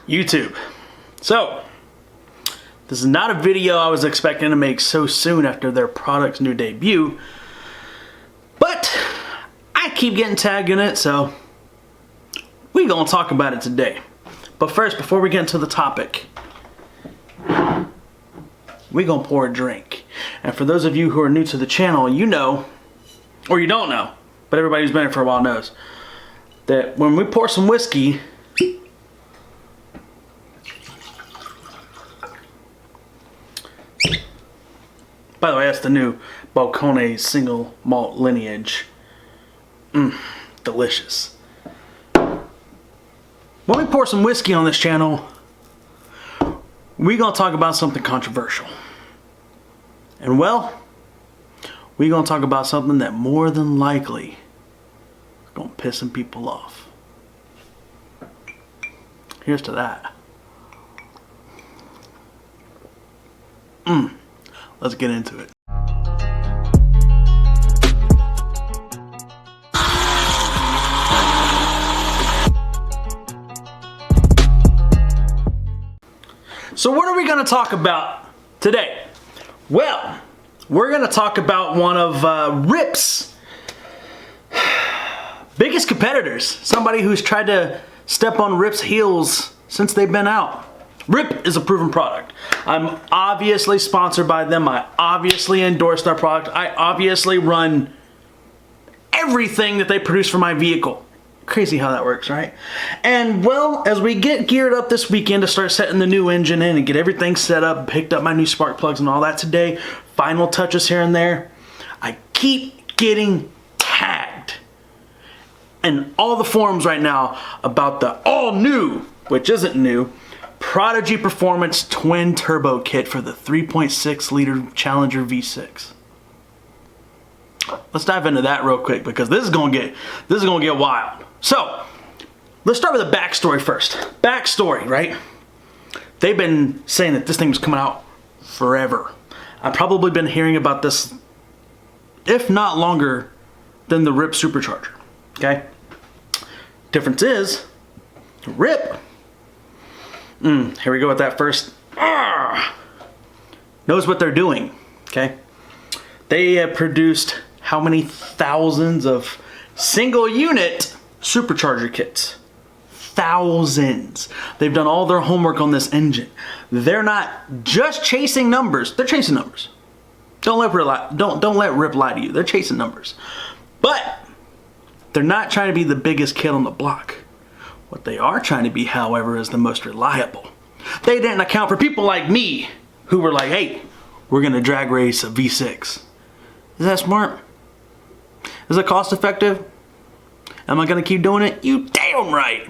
YouTube. So, this is not a video I was expecting to make so soon after their product's new debut, but I keep getting tagged in it, so we're gonna talk about it today. But first, before we get into the topic, we're gonna pour a drink. And for those of you who are new to the channel, you know, or you don't know, but everybody who's been here for a while knows, that when we pour some whiskey, by the way, that's the new Balcone single malt lineage. Delicious. When we pour some whiskey on this channel, we're going to talk about something controversial. And well, we're going to talk about something that more than likely is going to piss some people off. Here's to that. Let's get into it. So what are we going to talk about today? Well, we're going to talk about one of Rip's biggest competitors. Somebody who's tried to step on Rip's heels since they've been out. Rip is a proven product. I'm obviously sponsored by them. I obviously endorse their product. I obviously run everything that they produce for my vehicle. Crazy how that works, right? And well, as we get geared up this weekend to start setting the new engine in and get everything set up, picked up my new spark plugs and all that today, final touches here and there, I keep getting tagged in all the forums right now about the all new, which isn't new, Prodigy Performance Twin Turbo Kit for the 3.6 liter Challenger V6. Let's dive into that real quick because this is gonna get wild. So, let's start with the backstory first. Backstory, right? They've been saying that this thing was coming out forever. I've probably been hearing about this, if not longer, than the Rip Supercharger. Okay? Difference is, Rip, here we go with that first, knows what they're doing. Okay? They have produced how many thousands of single unit supercharger kits? Thousands. They've done all their homework on this engine. They're not just chasing numbers. They're chasing numbers. Don't let Rip lie to you. They're chasing numbers. But they're not trying to be the biggest kid on the block. What they are trying to be, however, is the most reliable. They didn't account for people like me who were like, hey, we're going to drag race a V6. Is that smart? Is it cost effective? Am I going to keep doing it? You damn right.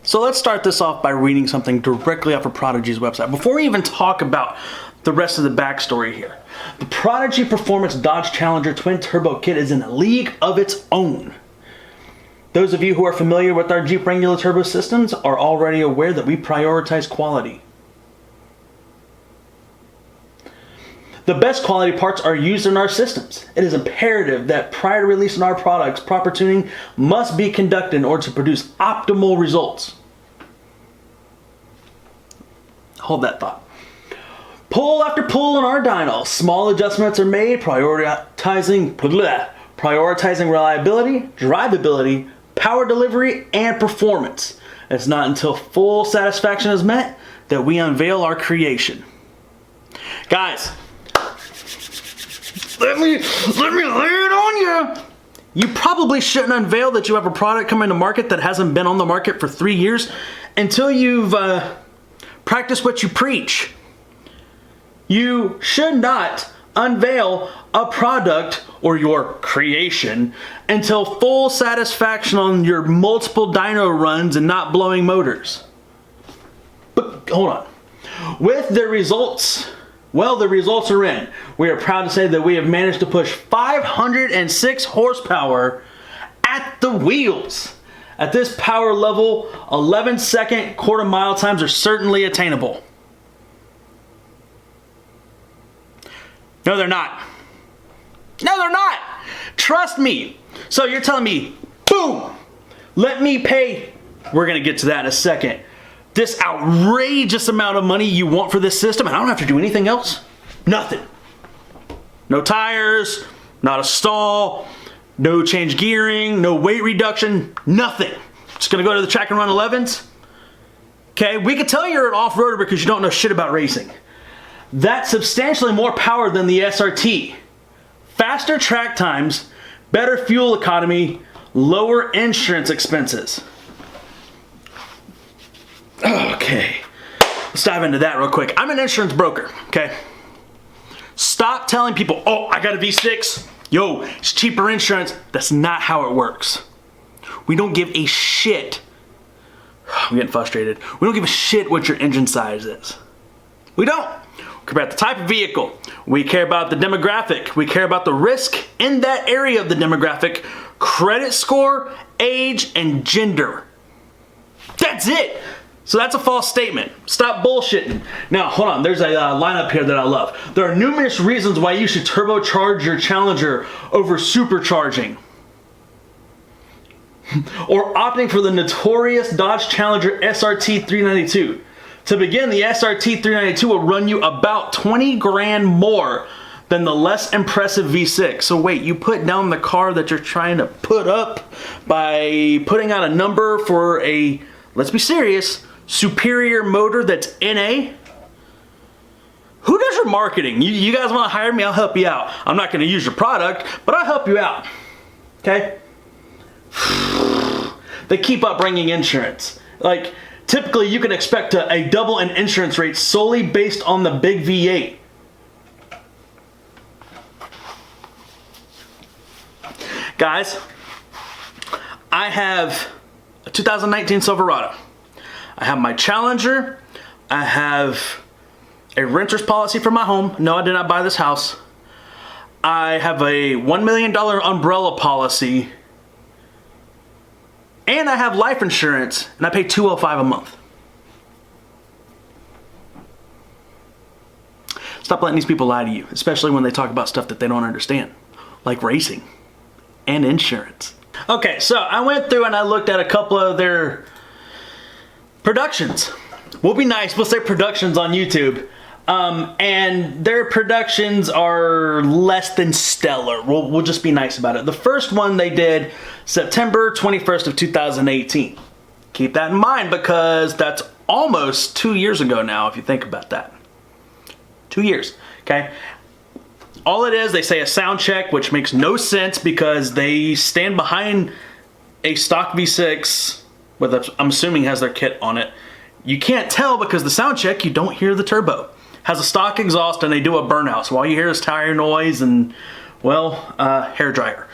So let's start this off by reading something directly off of Prodigy's website. Before we even talk about the rest of the backstory here. The Prodigy Performance Dodge Challenger Twin Turbo Kit is in a league of its own. Those of you who are familiar with our Jeep Wrangler turbo systems are already aware that we prioritize quality. The best quality parts are used in our systems. It is imperative that prior to releasing our products, proper tuning must be conducted in order to produce optimal results. Hold that thought. Pull after pull on our dyno. Small adjustments are made, prioritizing reliability, drivability, power delivery, and performance. It's not until full satisfaction is met that we unveil our creation. Guys, let me lay it on you. You probably shouldn't unveil that you have a product coming to market that hasn't been on the market for 3 years until you've practiced what you preach. You should not unveil a product or your creation until full satisfaction on your multiple dyno runs and not blowing motors. But hold on. With the results, well, the results are in. We are proud to say that we have managed to push 506 horsepower at the wheels. At this power level, 11-second quarter mile times are certainly attainable. No, they're not. No, they're not. Trust me. So you're telling me, boom, let me pay, we're going to get to that in a second, this outrageous amount of money you want for this system, and I don't have to do anything else. Nothing. No tires, not a stall, no change gearing, no weight reduction, nothing. Just gonna go to the track and run 11s. Okay, we can tell you're an off-roader because you don't know shit about racing. That's substantially more power than the SRT. Faster track times, better fuel economy, lower insurance expenses. Okay, let's dive into that real quick. I'm an insurance broker, okay? Stop telling people, oh, I got a V6. Yo, it's cheaper insurance. That's not how it works. We don't give a shit. I'm getting frustrated. We don't give a shit what your engine size is. We don't. We care about the type of vehicle. We care about the demographic. We care about the risk in that area of the demographic, credit score, age, and gender. That's it. So that's a false statement. Stop bullshitting. Now, hold on. There's a lineup here that I love. There are numerous reasons why you should turbocharge your Challenger over supercharging. Or opting for the notorious Dodge Challenger SRT 392. To begin, the SRT 392 will run you about 20 grand more than the less impressive V6. So wait, you put down the car that you're trying to put up by putting out a number for a, let's be serious, superior motor that's NA? Who does your marketing? You guys want to hire me? I'll help you out. I'm not going to use your product, but I'll help you out. Okay? They keep up bringing insurance. Like, typically you can expect a double in insurance rate solely based on the big V8. Guys, I have a 2019 Silverado. I have my Challenger. I have a renter's policy for my home. No, I did not buy this house. I have a $1 million umbrella policy. And I have life insurance, and I pay $205 a month. Stop letting these people lie to you, especially when they talk about stuff that they don't understand, like racing and insurance. Okay, so I went through and I looked at a couple of their productions. We'll be nice, we'll say productions on YouTube. And their productions are less than stellar. We'll just be nice about it. The first one they did September 21st of 2018. Keep that in mind because that's almost 2 years ago now if you think about that. 2 years, okay? All it is, they say a sound check, which makes no sense because they stand behind a stock V6 with a, I'm assuming has their kit on it. You can't tell because the sound check, you don't hear the turbo. Has a stock exhaust and they do a burnout. So all you hear is tire noise and, well, hair dryer.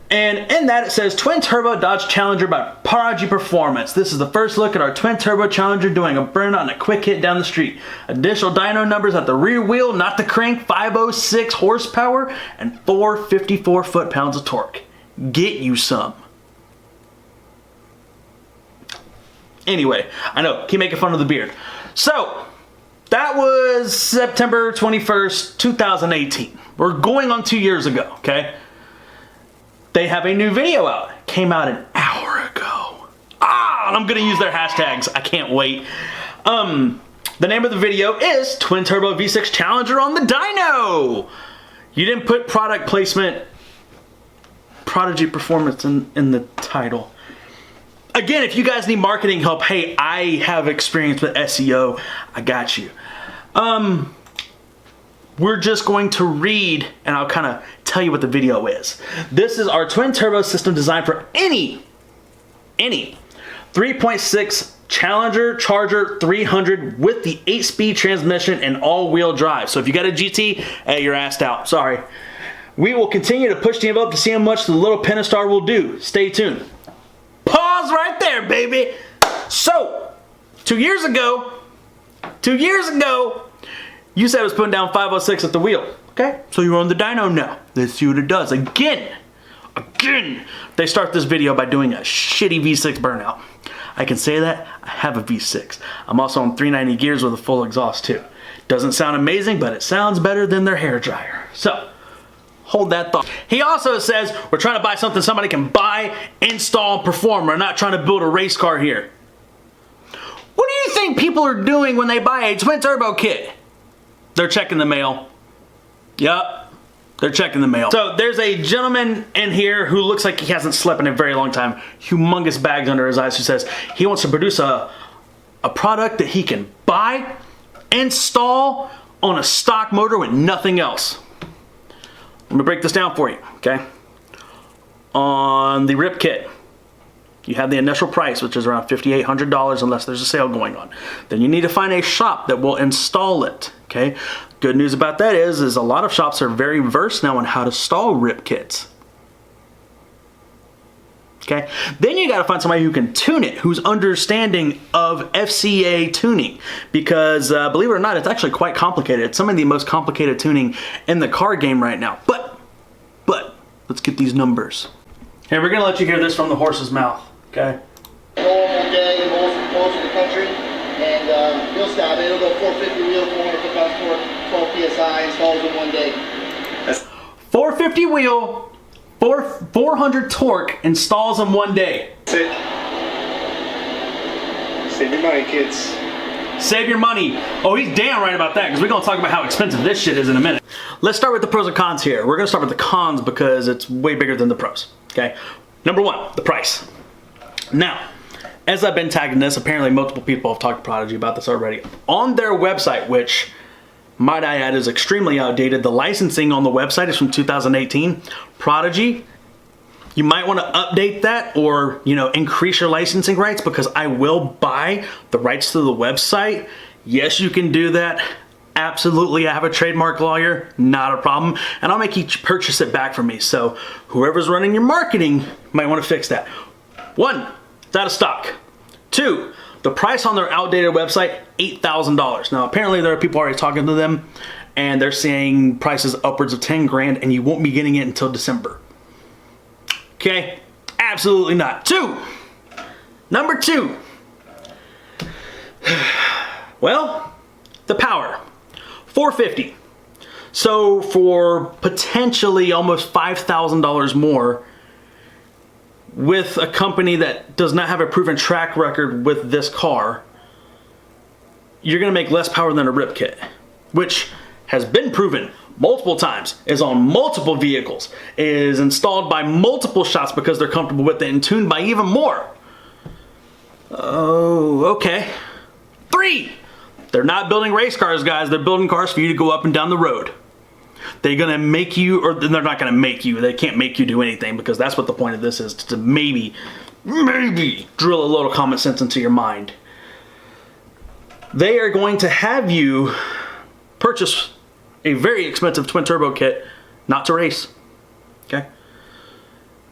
And in that it says Twin Turbo Dodge Challenger by Prodigy Performance. This is the first look at our Twin Turbo Challenger doing a burnout and a quick hit down the street. Additional dyno numbers at the rear wheel, not the crank, 506 horsepower and 454 foot-pounds of torque. Get you some. Anyway, I know, keep making fun of the beard. So, that was September 21st, 2018. We're going on 2 years ago, okay? They have a new video out. Came out an hour ago. And I'm gonna use their hashtags. I can't wait. The name of the video is Twin Turbo V6 Challenger on the dyno. You didn't put product placement, Prodigy Performance in the title. Again, if you guys need marketing help, hey, I have experience with SEO. I got you. We're just going to read, and I'll kind of tell you what the video is. This is our twin turbo system designed for any 3.6 Challenger Charger 300 with the 8-speed transmission and all-wheel drive. So if you got a GT, hey, you're assed out. Sorry. We will continue to push the envelope to see how much the little Pentastar will do. Stay tuned. Pause right there, baby. So, 2 years ago, you said it was putting down 506 at the wheel. Okay, so you're on the dyno now. Let's see what it does. Again, they start this video by doing a shitty V6 burnout. I can say that, I have a V6. I'm also on 390 gears with a full exhaust too. Doesn't sound amazing, but it sounds better than their hair dryer. So, hold that thought. He also says, we're trying to buy something somebody can buy, install, and perform. We're not trying to build a race car here. What do thing people are doing when they buy a twin turbo kit, they're checking the mail. Yup, they're checking the mail. So there's a gentleman in here who looks like he hasn't slept in a very long time. Humongous bags under his eyes, who says he wants to produce a product that he can buy, install on a stock motor with nothing else. Let me break this down for you, okay? On the RIP kit, you have the initial price, which is around $5,800 unless there's a sale going on. Then you need to find a shop that will install it, okay? Good news about that is a lot of shops are very versed now on how to install RIP kits. Okay, then you got to find somebody who can tune it, who's understanding of FCA tuning, because believe it or not, it's actually quite complicated. It's some of the most complicated tuning in the car game right now. But let's get these numbers. And we're gonna let you hear this from the horse's mouth. Okay. Normal day in most of the country, and you'll stop it. It'll go 450 wheel, 400 foot-pounds torque, 12 psi, installs in one day. 450 wheel. 400 torque, installs in one day. That's it. Save your money, kids. Save your money. Oh, he's damn right about that, because we're going to talk about how expensive this shit is in a minute. Let's start with the pros and cons here. We're going to start with the cons because it's way bigger than the pros. Okay. Number one, the price. Now, as I've been tagging this, apparently multiple people have talked to Prodigy about this already. On their website, which, might I add, is extremely outdated. The licensing on the website is from 2018. Prodigy, you might want to update that, or increase your licensing rights, because I will buy the rights to the website. Yes, you can do that. Absolutely, I have a trademark lawyer, not a problem, and I'll make you purchase it back from me. So whoever's running your marketing might want to fix that. One, it's out of stock. Two, the price on their outdated website, $8,000. Now, apparently there are people already talking to them, and they're saying prices upwards of 10 grand, and you won't be getting it until December. Okay? Absolutely not. Number two. Well, the power. 450. So for potentially almost $5,000 more, with a company that does not have a proven track record with this car, you're going to make less power than a RIP kit, which has been proven multiple times, is on multiple vehicles, is installed by multiple shops because they're comfortable with it, and tuned by even more. Oh, okay. 3, they're not building race cars, guys. They're building cars for you to go up and down the road. They're gonna make you, or they're not gonna make you, they can't make you do anything, because that's what the point of this is, to maybe drill a little common sense into your mind. They are going to have you purchase a very expensive twin turbo kit, not to race, okay?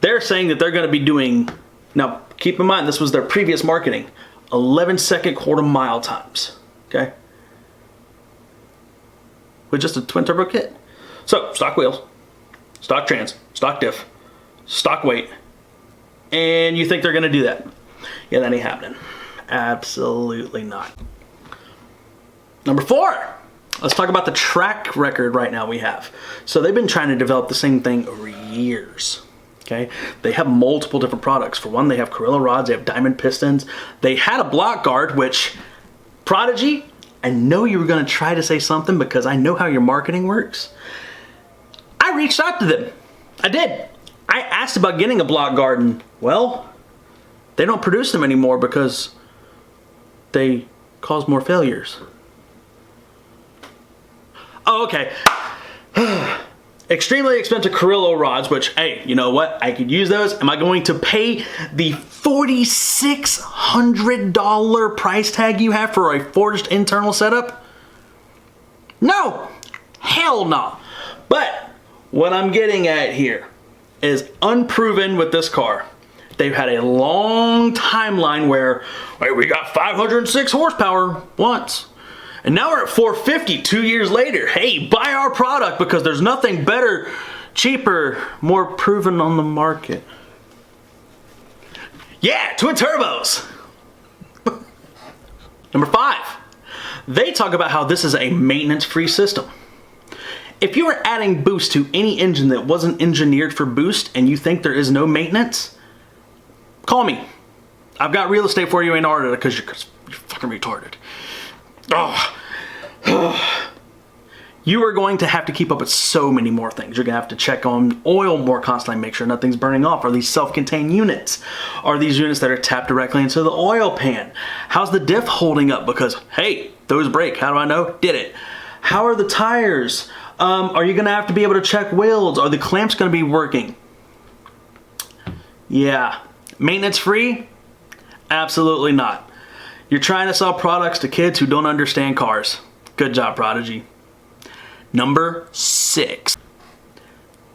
They're saying that they're gonna be doing, now keep in mind, this was their previous marketing, 11-second quarter-mile times, okay? With just a twin turbo kit. So, stock wheels, stock trans, stock diff, stock weight, and you think they're gonna do that? Yeah, that ain't happening. Absolutely not. Number 4, let's talk about the track record right now we have. So they've been trying to develop the same thing over years, okay? They have multiple different products. For one, they have Gorilla rods, they have diamond pistons. They had a block guard, which, Prodigy, I know you were gonna try to say something because I know how your marketing works. I reached out to them. I did. I asked about getting a block guard, and well, they don't produce them anymore because they cause more failures. Oh, okay. Extremely expensive Carrillo rods, which, hey, you know what? I could use those. Am I going to pay the $4,600 price tag you have for a forged internal setup? No. Hell no. But what I'm getting at here is unproven with this car. They've had a long timeline where, hey, we got 506 horsepower once. And now we're at 450 2 years later. Hey, buy our product because there's nothing better, cheaper, more proven on the market. Yeah, twin turbos. Number 5, they talk about how this is a maintenance-free system. If you were adding boost to any engine that wasn't engineered for boost and you think there is no maintenance, call me. I've got real estate for you in Arda because You're fucking retarded. Oh. You are going to have to keep up with so many more things. You're going to have to check on oil more constantly, make sure nothing's burning off. Are these self-contained units? Are these units that are tapped directly into the oil pan? How's the diff holding up? Because, hey, those break. How do I know? Did it. How are the tires? Are you going to have to be able to check wheels? Are the clamps going to be working? Yeah. Maintenance free? Absolutely not. You're trying to sell products to kids who don't understand cars. Good job, Prodigy. Number 6.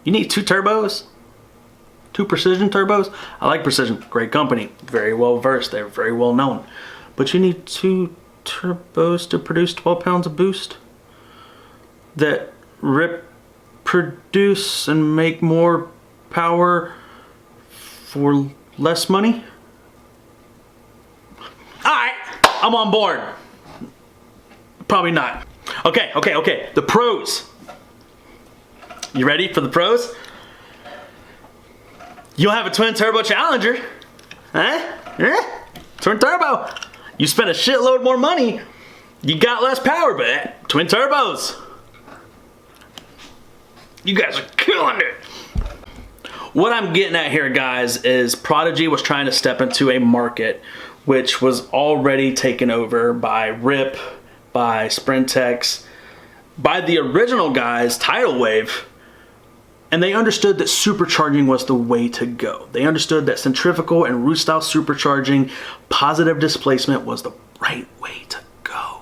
You need 2 turbos? 2 Precision turbos? I like Precision. Great company. Very well versed. They're very well known. But you need 2 turbos to produce 12 pounds of boost? That produce and make more power for less money? Alright, I'm on board. Probably not. Okay. The pros. You ready for the pros? You'll have a twin turbo Challenger. Huh? Twin turbo. You spend a shitload more money. You got less power, but twin turbos. You guys are killing it. What I'm getting at here, guys, is Prodigy was trying to step into a market which was already taken over by Rip, by Sprintex, by the original guys, Tidal Wave, and they understood that supercharging was the way to go. They understood that centrifugal and root style supercharging, positive displacement was the right way to go.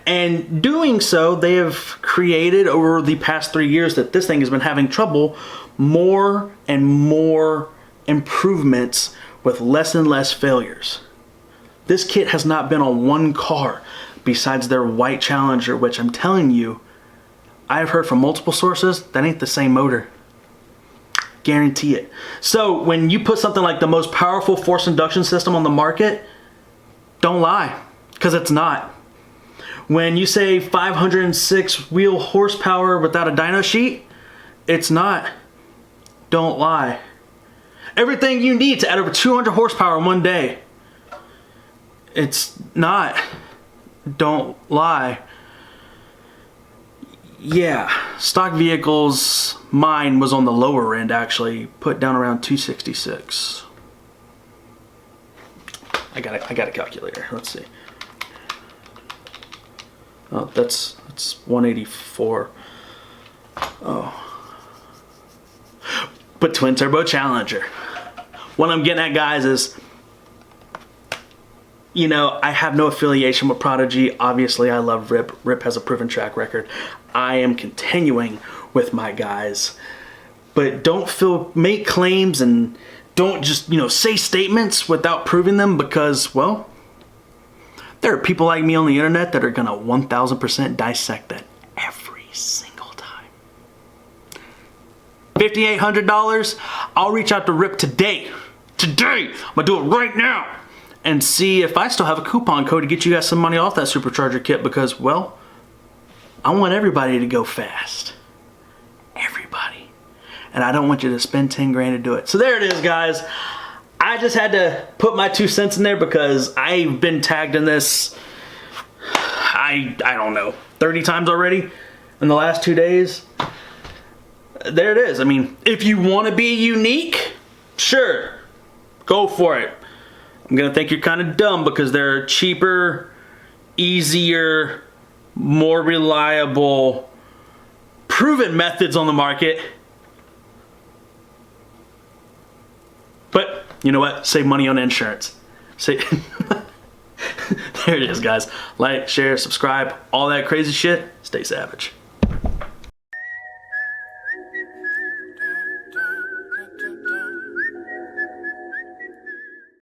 And doing so, they have created over the past 3 years that this thing has been having trouble, more and more improvements with less and less failures. This kit has not been on one car besides their white Challenger, which I'm telling you, I've heard from multiple sources, that ain't the same motor. Guarantee it. So when you put something like the most powerful forced induction system on the market, don't lie, because it's not. When you say 506 wheel horsepower without a dyno sheet, it's not. Don't lie. Everything you need to add over 200 horsepower in one day, it's not. Don't lie. Yeah, stock vehicles, mine was on the lower end actually, put down around 266. I got a calculator. Let's see. Oh, that's 184. Oh. But twin turbo Challenger. What I'm getting at, guys, is, you know, I have no affiliation with Prodigy. Obviously, I love Rip. Rip has a proven track record. I am continuing with my guys. But don't make claims and don't just, you know, say statements without proving them, because, well, there are people like me on the internet that are going to 1000% dissect that every single time. $5,800, I'll reach out to Rip today. Today! I'm going to do it right now. And see if I still have a coupon code to get you guys some money off that supercharger kit, because, well, I want everybody to go fast. Everybody. And I don't want you to spend 10 grand to do it. So there it is, guys. I just had to put my 2 cents in there because I've been tagged in this, I don't know, 30 times already in the last 2 days. There it is. I mean, if you want to be unique, sure, go for it. I'm going to think you're kind of dumb because there are cheaper, easier, more reliable, proven methods on the market. But you know what? Save money on insurance. There it is, guys. Like, share, subscribe, all that crazy shit. Stay savage.